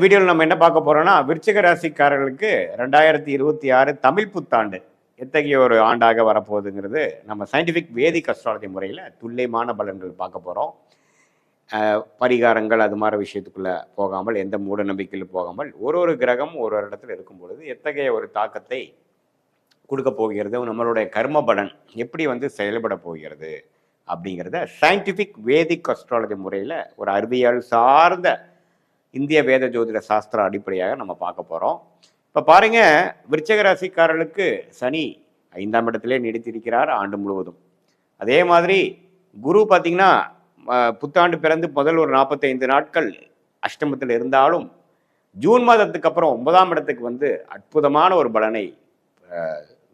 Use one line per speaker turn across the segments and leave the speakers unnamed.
வீடியோவில் நம்ம என்ன பார்க்க போறோம்னா விருச்சிக ராசிக்காரர்களுக்கு 2026 தமிழ் புத்தாண்டு எத்தகைய ஒரு ஆண்டாக வரப்போகுதுங்கிறது நம்ம சயின்டிஃபிக் வேதிக் அஸ்ட்ராலஜி முறையில் துல்லியமான பலன்கள் பார்க்க போகிறோம். பரிகாரங்கள் அது மாதிரி விஷயத்துக்குள்ள போகாமல், எந்த மூட நம்பிக்கையில் போகாமல், ஒரு கிரகம் ஒரு இடத்துல இருக்கும் பொழுது எத்தகைய ஒரு தாக்கத்தை கொடுக்க போகிறது, நம்மளுடைய கர்ம பலன் எப்படி செயல்பட போகிறது அப்படிங்கிறத சயின்டிஃபிக் வேதிக் அஸ்ட்ராலஜி முறையில் ஒரு அறிவியல் சார்ந்த இந்திய வேத ஜோதிட சாஸ்திர அடிப்படையாக நம்ம பார்க்க போகிறோம். இப்போ பாருங்க, விருச்சிக ராசிக்காரர்களுக்கு சனி 5ஆம் இடத்திலே நீடித்திருக்கிறார் ஆண்டு முழுவதும். அதே மாதிரி குரு பார்த்தீங்கன்னா புத்தாண்டு பிறந்து முதல் ஒரு 45 நாட்கள் அஷ்டமத்தில் இருந்தாலும் ஜூன் மாதத்துக்கு அப்புறம் 9ஆம் இடத்துக்கு அற்புதமான ஒரு பலனை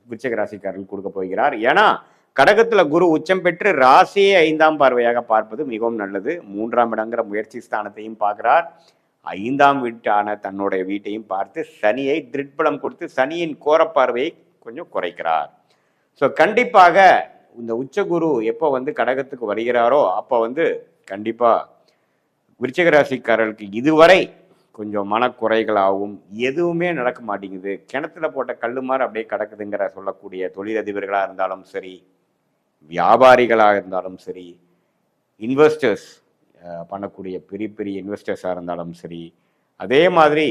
விருச்சிக ராசிக்காரர்கள் கொடுக்க போகிறார். ஏன்னா கடகத்துல குரு உச்சம் பெற்று ராசியை 5ஆம் பார்வையாக பார்ப்பது மிகவும் நல்லது. 3ஆம் இடங்கிற முயற்சி ஸ்தானத்தையும் பார்க்கிறார். 5ஆம் வீட்டான தன்னுடைய வீட்டையும் பார்த்து சனியை திருட்பலம் கொடுத்து சனியின் கோரப்பார்வையை கொஞ்சம் குறைக்கிறார். ஸோ கண்டிப்பாக இந்த உச்சகுரு எப்போ கடகத்துக்கு வருகிறாரோ அப்போ கண்டிப்பா விருச்சிக ராசிக்காரர்களுக்கு இதுவரை கொஞ்சம் மனக்குறைகளாகவும் எதுவுமே நடக்க மாட்டேங்குது, கிணத்துல போட்ட கல்லு மாதிரி அப்படியே கிடக்குதுங்கிற சொல்லக்கூடிய தொழிலதிபர்களாக இருந்தாலும் சரி, வியாபாரிகளாக இருந்தாலும் சரி, இன்வெஸ்டர்ஸ் பண்ணக்கூடிய பெரிய பெரிய இன்வெஸ்டர்ஸாக இருந்தாலும் சரி, அதே மாதிரி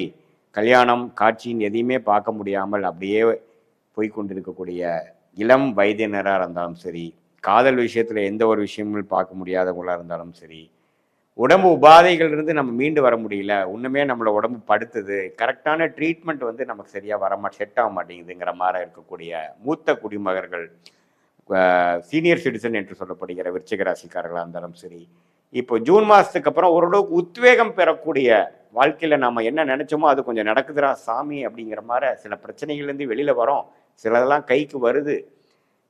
கல்யாணம் காட்சின்னு எதையுமே பார்க்க முடியாமல் அப்படியே போய்கொண்டிருக்கக்கூடிய இளம் வயதினராக இருந்தாலும் சரி, காதல் விஷயத்தில் எந்த ஒரு விஷயமும் பார்க்க முடியாதவங்களாக இருந்தாலும் சரி, உடம்பு உபாதைகள் இருந்து நம்ம மீண்டு வர முடியல, ஒன்றுமே நம்மளை உடம்பு படுத்துது, கரெக்டான ட்ரீட்மெண்ட் நமக்கு சரியாக செட் ஆக மாட்டேங்குதுங்கிற மாதிரி இருக்கக்கூடிய மூத்த குடிமகர்கள், சீனியர் சிட்டிசன் என்று சொல்லப்படுகிற விருச்சிக ராசிக்காரர்களாக இருந்தாலும் சரி, இப்போ ஜூன் மாதத்துக்கு அப்புறம் ஓரளவுக்கு உத்வேகம் பெறக்கூடிய வாழ்க்கையில் நம்ம என்ன நினைச்சோமோ அது கொஞ்சம் நடக்குதுரா சாமி அப்படிங்கிற மாதிரி சில பிரச்சனைகள்லேருந்து வெளியில் வரோம். சிலதெல்லாம் கைக்கு வருது,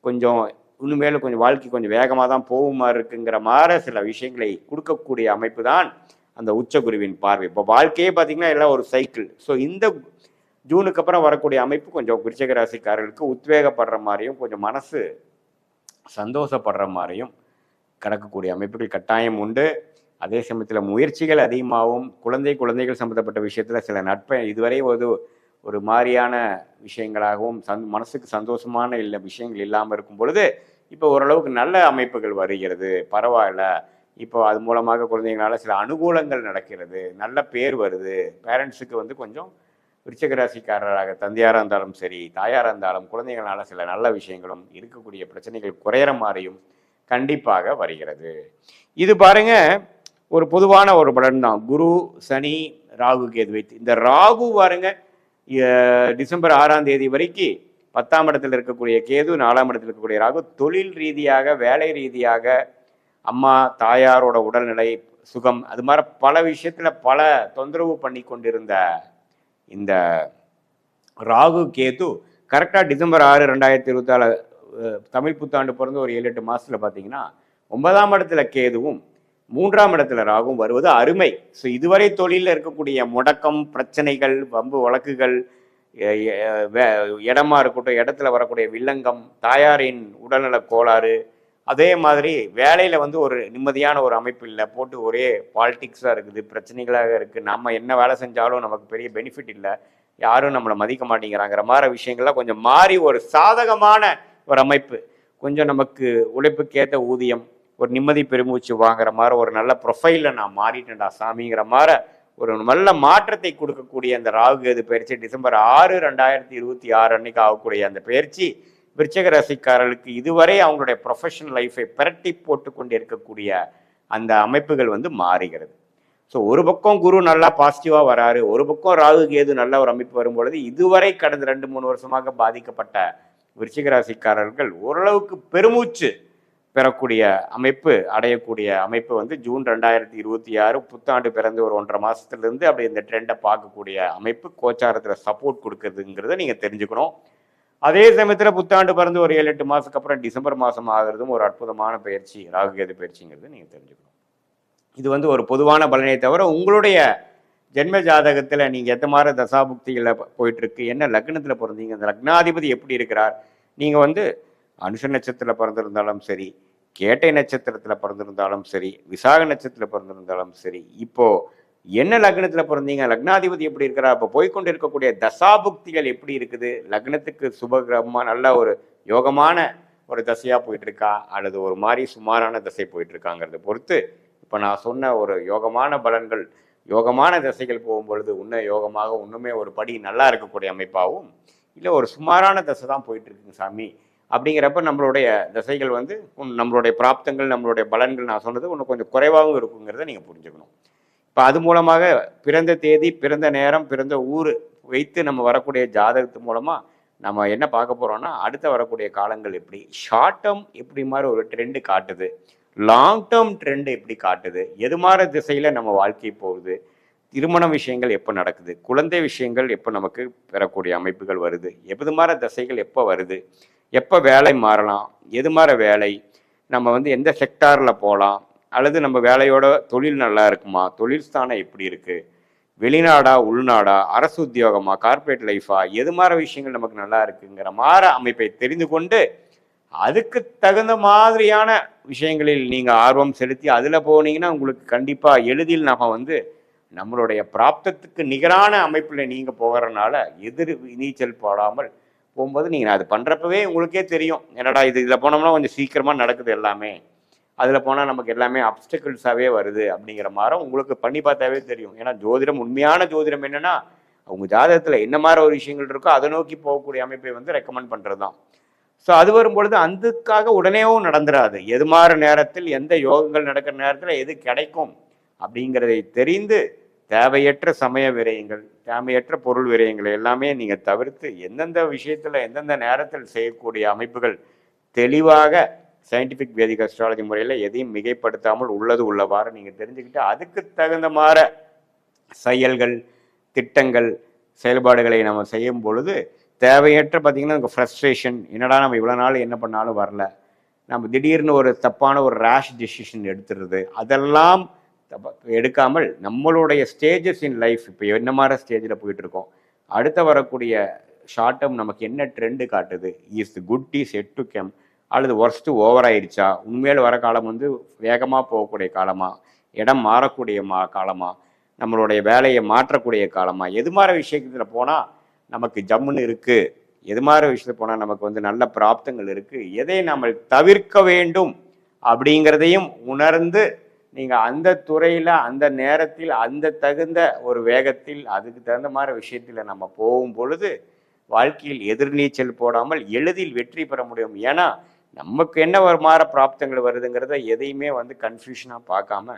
கொஞ்சம் இன்னுமேலும் கொஞ்சம் வாழ்க்கை கொஞ்சம் வேகமாக தான் போகுமா இருக்குங்கிற மாதிரி சில விஷயங்களை கொடுக்கக்கூடிய அமைப்பு தான் அந்த உச்சகுருவின் பார்வை. இப்போ வாழ்க்கையே பார்த்தீங்கன்னா எல்லாம் ஒரு சைக்கிள். ஸோ இந்த ஜூனுக்கு அப்புறம் வரக்கூடிய அமைப்பு கொஞ்சம் விருச்சிக ராசிக்காரர்களுக்கு உத்வேகப்படுற மாதிரியும் கொஞ்சம் மனசு சந்தோஷப்படுற மாதிரியும் கடக்கக்கூடிய அமைப்புகள் கட்டாயம் உண்டு. அதே சமயத்தில் முயற்சிகள் அதிகமாகவும் குழந்தைகள் சம்மந்தப்பட்ட விஷயத்தில் சில நட்பை இதுவரை ஒரு மாதிரியான விஷயங்களாகவும் மனசுக்கு சந்தோஷமான விஷயங்கள் இல்லாமல் இருக்கும் பொழுது இப்போ ஓரளவுக்கு நல்ல அமைப்புகள் வருகிறது, பரவாயில்ல. இப்போ அது மூலமாக குழந்தைங்களால சில அனுகூலங்கள் நடக்கிறது, நல்ல பேர் வருது. பேரண்ட்ஸுக்கு கொஞ்சம் விருச்சிக ராசிக்காரராக தந்தையாராக இருந்தாலும் சரி, தாயாராக இருந்தாலும் குழந்தைங்களால சில நல்ல விஷயங்களும் இருக்கக்கூடிய பிரச்சனைகள் குறையிற மாதிரியும் கண்டிப்பாக வருகிறது. இது பாருங்க ஒரு பொதுவான ஒரு பலன் தான். குரு சனி ராகு கேது வைத்து இந்த ராகு பாருங்க டிசம்பர் 6ஆம் தேதி வரைக்கும் 10ஆம் இடத்துல இருக்கக்கூடிய கேது, 4ஆம் இடத்துல இருக்கக்கூடிய ராகு தொழில் ரீதியாக வேலை ரீதியாக அம்மா தாயாரோட உடல்நிலை சுகம் அது மாதிரி பல விஷயத்துல பல தொந்தரவு பண்ணி கொண்டிருந்த இந்த ராகு கேது கரெக்டா டிசம்பர் 6 2024 தமிழ் புத்தாண்டு பிறந்து ஒரு 7-8 மாசத்துல பார்த்தீங்கன்னா 9ஆம் இடத்துல கேதுவும் 3ஆம் இடத்துல ராகும் வருவது அருமை. ஸோ இதுவரை தொழிலில் இருக்கக்கூடிய முடக்கம், பிரச்சனைகள், வம்பு வழக்குகள், இடமா இருக்கட்டும், இடத்துல வரக்கூடிய வில்லங்கம், தாயாரின் உடல்நல கோளாறு, அதே மாதிரி வேலையில் ஒரு நிம்மதியான ஒரு அமைப்பு இல்லை, போட்டு ஒரே பாலிட்டிக்ஸாக இருக்குது, பிரச்சனைகளாக இருக்குது, நம்ம என்ன வேலை செஞ்சாலும் நமக்கு பெரிய பெனிஃபிட் இல்லை, யாரும் நம்மளை மதிக்க மாட்டேங்கிறாங்கிற மாதிரி விஷயங்கள்லாம் கொஞ்சம் மாறி ஒரு சாதகமான ஒரு அமைப்பு, கொஞ்சம் நமக்கு உழைப்புக்கேற்ற ஊதியம், ஒரு நிம்மதி பெருமூச்சு வாங்குற மாதிரி ஒரு நல்ல ப்ரொஃபைலில் நான் மாறிட்டேன்டா சாமிங்கிற மாதிரி ஒரு நல்ல மாற்றத்தை கொடுக்கக்கூடிய அந்த ராகு கேது பயிற்சி டிசம்பர் 6 2026 அன்னைக்கு ஆகக்கூடிய அந்த பயிற்சி விருச்சிக ராசிக்காரர்களுக்கு இதுவரை அவங்களுடைய ப்ரொஃபஷனல் லைஃபை பிரட்டி போட்டு கொண்டு இருக்கக்கூடிய அந்த அமைப்புகள் மாறுகிறது. ஸோ ஒரு பக்கம் குரு நல்லா பாசிட்டிவாக வராரு, ஒரு பக்கம் ராகு கேது நல்ல ஒரு அமைப்பு வரும்பொழுது இதுவரை கடந்த 2-3 வருஷமாக பாதிக்கப்பட்ட விருச்சிக ராசிக்காரர்கள் ஓரளவுக்கு பெருமூச்சு பெறக்கூடிய அமைப்பு அடையக்கூடிய அமைப்பு ஜூன் 2026 புத்தாண்டு பிறந்து ஒரு 1.5 மாசத்துலேருந்து அப்படி இந்த ட்ரெண்டை பார்க்கக்கூடிய அமைப்பு கோச்சாரத்தில் சப்போர்ட் கொடுக்குறதுங்கிறத நீங்கள் தெரிஞ்சுக்கணும். அதே சமயத்தில் புத்தாண்டு பிறந்து ஒரு 7-8 மாதத்துக்கு அப்புறம் டிசம்பர் மாதம் ஆகிறதும் ஒரு அற்புதமான பயிற்சி ராகுகேது பயிற்சிங்கிறது நீங்கள் தெரிஞ்சுக்கணும். இது ஒரு பொதுவான பலனை தவிர உங்களுடைய ஜென்ம ஜாதகத்தில் நீங்கள் எந்த மாதிரி தசாபுக்திகளில் போயிட்டுருக்கு, என்ன லக்னத்தில் பிறந்தீங்க, அந்த லக்னாதிபதி எப்படி இருக்கிறார், நீங்கள் அனுஷ நட்சத்திரத்தில் பிறந்திருந்தாலும் சரி, கேட்டை நட்சத்திரத்தில் பிறந்திருந்தாலும் சரி, விசாக நட்சத்திரத்தில் பிறந்திருந்தாலும் சரி, இப்போ என்ன லக்னத்துல பிறந்தீங்க, லக்னாதிபதி எப்படி இருக்கிறா, அப்போ போய்கொண்டு இருக்கக்கூடிய தசாபுக்திகள் எப்படி இருக்குது, லக்னத்துக்கு சுபகிரகமா நல்ல ஒரு யோகமான ஒரு தசையா போயிட்டு இருக்கா அல்லது ஒரு மாதிரி சுமாரான தசை போயிட்டு இருக்காங்கிறத பொறுத்து இப்போ நான் சொன்ன ஒரு யோகமான பலன்கள் யோகமான தசைகள் போகும்பொழுது இன்னும் யோகமாக இன்னுமே ஒரு படி நல்லா இருக்கக்கூடிய அமைப்பாகவும், இல்லை ஒரு சுமாரான தசை தான் போயிட்டு இருக்குங்க சாமி அப்படிங்கிறப்ப நம்மளுடைய தசைகள் வந்து நம்மளுடைய பிராப்தங்கள் நம்மளுடைய பலன்கள் நான் சொன்னது இன்னும் கொஞ்சம் குறைவாகவும் இருக்குங்கிறத நீங்கள் புரிஞ்சுக்கணும். இப்போ அது மூலமாக பிறந்த தேதி, பிறந்த நேரம், பிறந்த ஊர் வைத்து நம்ம வரக்கூடிய ஜாதகத்து மூலமாக நம்ம என்ன பார்க்க போகிறோம்னா, அடுத்த வரக்கூடிய காலங்கள் எப்படி ஷார்ட் டேர்ம் எப்படி மாதிரி ஒரு ட்ரெண்டு காட்டுது, லாங் டேர்ம் ட்ரெண்ட் எப்படி காட்டுது, எது மாதிரி திசையில் நம்ம வாழ்க்கை போகுது, திருமண விஷயங்கள் எப்போ நடக்குது, குழந்தை விஷயங்கள் எப்போ நமக்கு பெறக்கூடிய அமைப்புகள் வருது, எது மாதிரி திசைகள் எப்போ வருது, எப்போ வேலை மாறலாம், எது மாதிரி வேலை, நம்ம வந்து எந்த செக்டாரில் போகலாம், அல்லது நம்ம வேலையோட தொழில் நல்லா இருக்குமா, தொழில் ஸ்தானம் எப்படி இருக்குது, வெளிநாடா உள்நாடா, அரசு உத்தியோகமா, கார்பரேட் லைஃபா, எது மாதிரி விஷயங்கள் நமக்கு நல்லா இருக்குங்கிற மாதிரி அமைப்பை தெரிந்து கொண்டு அதுக்கு தகுந்த மாதிரியான விஷயங்களில் நீங்கள் ஆர்வம் செலுத்தி அதில் போனீங்கன்னா உங்களுக்கு கண்டிப்பாக எளிதில் நம்ம வந்து நம்மளுடைய பிராப்தத்துக்கு நிகரான அமைப்பில் நீங்கள் போகிறனால எதிர் நீச்சல் போடாமல் போகும்போது நீங்கள் அது பண்ணுறப்பவே உங்களுக்கே தெரியும், என்னடா இதில் போனோம்னா கொஞ்சம் சீக்கிரமாக நடக்குது எல்லாமே, அதில் போனால் நமக்கு எல்லாமே அப்டிக்கல்ஸாகவே வருது அப்படிங்கிற மாதிரி உங்களுக்கு பண்ணி பார்த்தாவே தெரியும். ஏன்னா ஜோதிடம், உண்மையான ஜோதிடம் என்னென்னா அவங்க ஜாதகத்தில் என்ன மாதிரி ஒரு விஷயங்கள் இருக்கோ அதை நோக்கி போகக்கூடிய அமைப்பை வந்து ரெக்கமெண்ட் பண்ணுறது தான். ஸோ அது வரும்பொழுது அதுக்காக உடனேவும் நடந்துடாது, எது மாதிரி நேரத்தில் எந்த யோகங்கள் நடக்கிற நேரத்தில் எது கிடைக்கும் அப்படிங்கிறதை தெரிந்து தேவையற்ற சமய விரயங்கள், தேவையற்ற பொருள் விரயங்கள் எல்லாமே நீங்கள் தவிர்த்து எந்தெந்த விஷயத்தில் எந்தெந்த நேரத்தில் செய்யக்கூடிய அமைப்புகள் தெளிவாக சயின்டிஃபிக் வேதிக் அஸ்ட்ராலஜி முறையில் எதையும் மிகைப்படுத்தாமல் உள்ளது உள்ளவாறு நீங்கள் தெரிஞ்சுக்கிட்டு அதுக்கு தகுந்த மாதிரி செயல்கள், திட்டங்கள், செயல்பாடுகளை நம்ம செய்யும் பொழுது தேவையற்ற பார்த்தீங்கன்னா நமக்கு ஃப்ரஸ்ட்ரேஷன், என்னடா நம்ம இவ்வளோ நாள் என்ன பண்ணாலும் வரல, நம்ம திடீர்னு ஒரு தப்பான ஒரு ரேஷ் டிசிஷன் எடுத்துடுறது, அதெல்லாம் எடுக்காமல் நம்மளுடைய ஸ்டேஜஸ் இன் லைஃப் இப்போ என்ன மாதிரி ஸ்டேஜில் போயிட்டுருக்கோம், அடுத்த வரக்கூடிய ஷார்ட் டேர்ம் நமக்கு என்ன ட்ரெண்டு காட்டுது, is good is yet to come அல்லது ஒர்ஸ்ட்டு ஓவர் ஆயிடுச்சா, உண்மையில் வர காலம் வந்து வேகமாக போகக்கூடிய காலமா, இடம் மாறக்கூடிய காலமா, நம்மளுடைய வேலையை மாற்றக்கூடிய காலமா, எது மாதிரி விஷயத்தில் போனால் நமக்கு ஜம்முன்னு இருக்குது, எது மாதிரி விஷயத்தில் போனால் நமக்கு வந்து நல்ல பிராப்தங்கள் இருக்குது, எதை நம்ம தவிர்க்க வேண்டும் அப்படிங்கிறதையும் உணர்ந்து நீங்கள் அந்த துறையில் அந்த நேரத்தில் அந்த தகுந்த ஒரு வேகத்தில் அதுக்கு தகுந்த மாதிரி விஷயத்தில் நம்ம போகும் பொழுது வாழ்க்கையில் எதிர்நீச்சல் போடாமல் எளிதில் வெற்றி பெற முடியும். ஏன்னா நமக்கு என்ன ஒரு மாற பிராப்தங்கள் வருதுங்கிறத எதையுமே வந்து கன்ஃபியூஷனாக பார்க்காம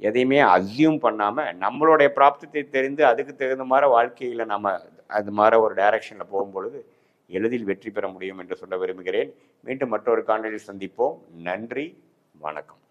எதையுமே அஸ்யூம் பண்ணாமல் நம்மளுடைய பிராப்தத்தை தெரிந்து அதுக்கு தகுந்த மாதிரி வாழ்க்கையில் நம்ம அது மாதிரி ஒரு டைரக்ஷனில் போகும்பொழுது எளிதில் வெற்றி பெற முடியும் என்று சொல்ல விரும்புகிறேன். மீண்டும் மற்றொரு காணொலியில் சந்திப்போம். நன்றி, வணக்கம்.